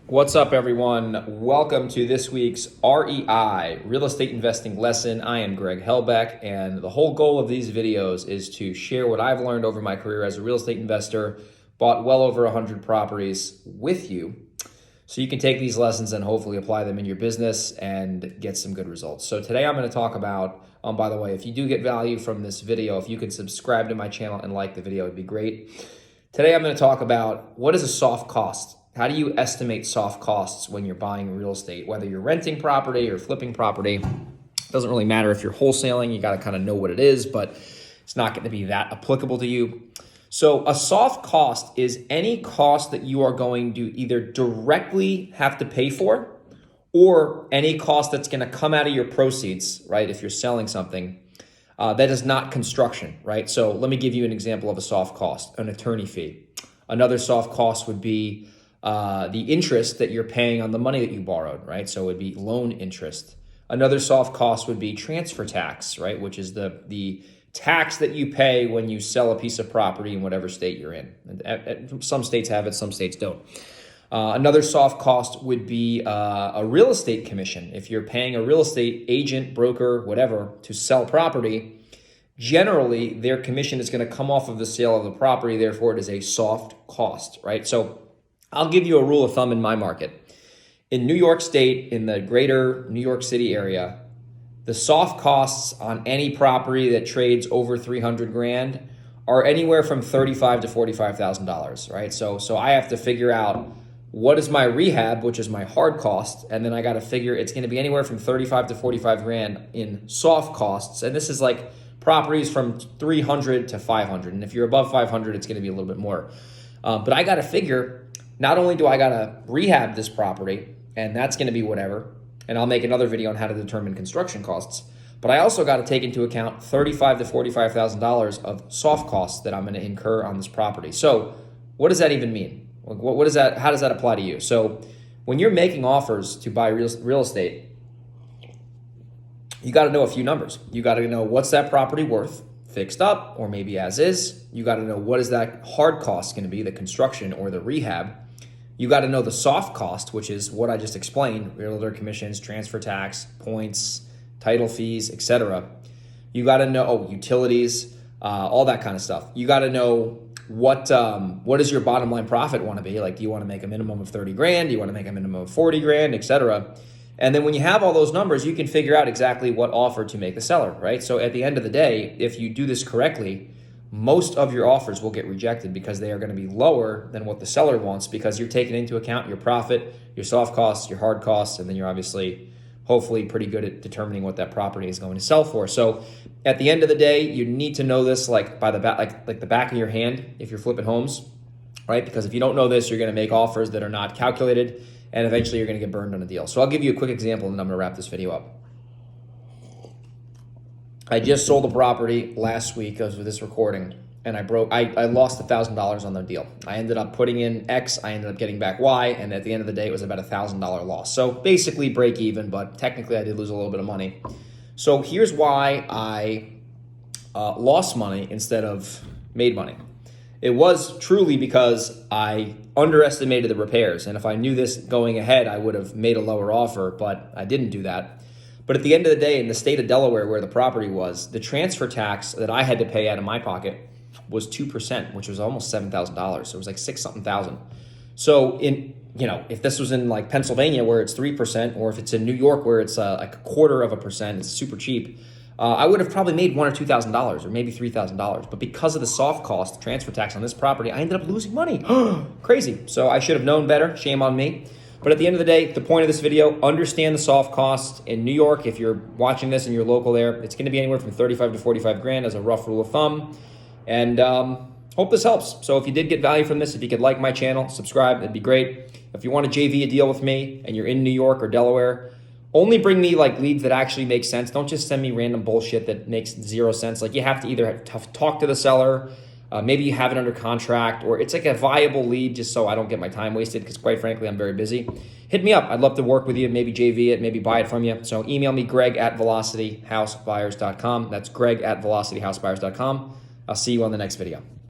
What's up, everyone? Welcome to this week's REI, Real Estate Investing Lesson. I am Greg Helbeck, and the whole goal of these videos is to share what I've learned over my career as a real estate investor, bought well over 100 properties with you, so you can take these lessons and hopefully apply them in your business and get some good results. So today I'm going to talk about, by the way, if you do get value from this video, if you could subscribe to my channel and like the video, it'd be great. Today I'm going to talk about what is a soft cost. How do you estimate soft costs when you're buying real estate? Whether you're renting property or flipping property, it doesn't really matter if you're wholesaling. You got to kind of know what it is, but it's not going to be that applicable to you. So a soft cost is any cost that you are going to either directly have to pay for or any cost that's going to come out of your proceeds, right? If you're selling something that is not construction, right? So let me give you an example of a soft cost, an attorney fee. Another soft cost would be the interest that you're paying on the money that you borrowed, right? So it would be loan interest. Another soft cost would be transfer tax, right? Which is the tax that you pay when you sell a piece of property in whatever state you're in. And some states have it, some states don't. Another soft cost would be a real estate commission. If you're paying a real estate agent, broker, whatever, to sell property, generally their commission is going to come off of the sale of the property. Therefore, it is a soft cost, right? So I'll give you a rule of thumb in my market. In New York State, in the greater New York City area, the soft costs on any property that trades over 300 grand are anywhere from $35,000 to $45,000, right? So I have to figure out what is my rehab, which is my hard cost, and then I got to figure it's going to be anywhere from 35 to 45 grand in soft costs, and this is like properties from 300 to 500, and if you're above 500, it's going to be a little bit more. But I got to figure, not only do I got to rehab this property, and that's going to be whatever, and I'll make another video on how to determine construction costs, but I also got to take into account $35,000 to $45,000 of soft costs that I'm going to incur on this property. So what does that even mean? What is that? How does that apply to you? So when you're making offers to buy real estate, you got to know a few numbers. You got to know what's that property worth, fixed up or maybe as is. You got to know what is that hard cost going to be, the construction or the rehab. You got to know the soft cost, which is what I just explained: realtor commissions, transfer tax, points, title fees, etc. You got to know utilities, all that kind of stuff. You got to know what does your bottom line profit want to be? Like, do you want to make a minimum of 30 grand? Do you want to make a minimum of 40 grand, etc.? And then when you have all those numbers, you can figure out exactly what offer to make the seller, right? So at the end of the day, if you do this correctly, most of your offers will get rejected because they are going to be lower than what the seller wants, because you're taking into account your profit, your soft costs, your hard costs, and then you're obviously hopefully pretty good at determining what that property is going to sell for. So at the end of the day, you need to know this like by the back, like the back of your hand if you're flipping homes, right? Because if you don't know this, you're going to make offers that are not calculated, and eventually you're going to get burned on a deal. So I'll give you a quick example, and then I'm going to wrap this video up. I just sold a property last week as with this recording, and I lost $1,000 on the deal. I ended up putting in X, I ended up getting back Y, and at the end of the day, it was about $1,000 loss. So basically break even, but technically I did lose a little bit of money. So here's why I lost money instead of made money. It was truly because I underestimated the repairs, and if I knew this going ahead, I would have made a lower offer, but I didn't do that. But at the end of the day, in the state of Delaware where the property was, the transfer tax that I had to pay out of my pocket was 2%, which was almost $7,000. So it was like $6-something thousand. So if this was in like Pennsylvania where it's 3%, or if it's in New York where it's like 1/4%, it's super cheap, I would have probably made $1,000 or $2,000 or maybe $3,000. But because of the soft cost, transfer tax on this property, I ended up losing money. Crazy. So I should have known better. Shame on me. But at the end of the day, the point of this video, understand the soft costs. In New York, if you're watching this and you're local there, it's going to be anywhere from 35 to 45 grand as a rough rule of thumb. And hope this helps. So if you did get value from this, if you could like my channel, subscribe, that'd be great. If you want to JV a deal with me and you're in New York or Delaware, only bring me like leads that actually make sense. Don't just send me random bullshit that makes zero sense. Like, you have to either talk to the seller, maybe you have it under contract, or it's like a viable lead just so I don't get my time wasted, because quite frankly, I'm very busy. Hit me up. I'd love to work with you, maybe JV it, maybe buy it from you. So email me, greg@velocityhousebuyers.com. That's greg@velocityhousebuyers.com. I'll see you on the next video.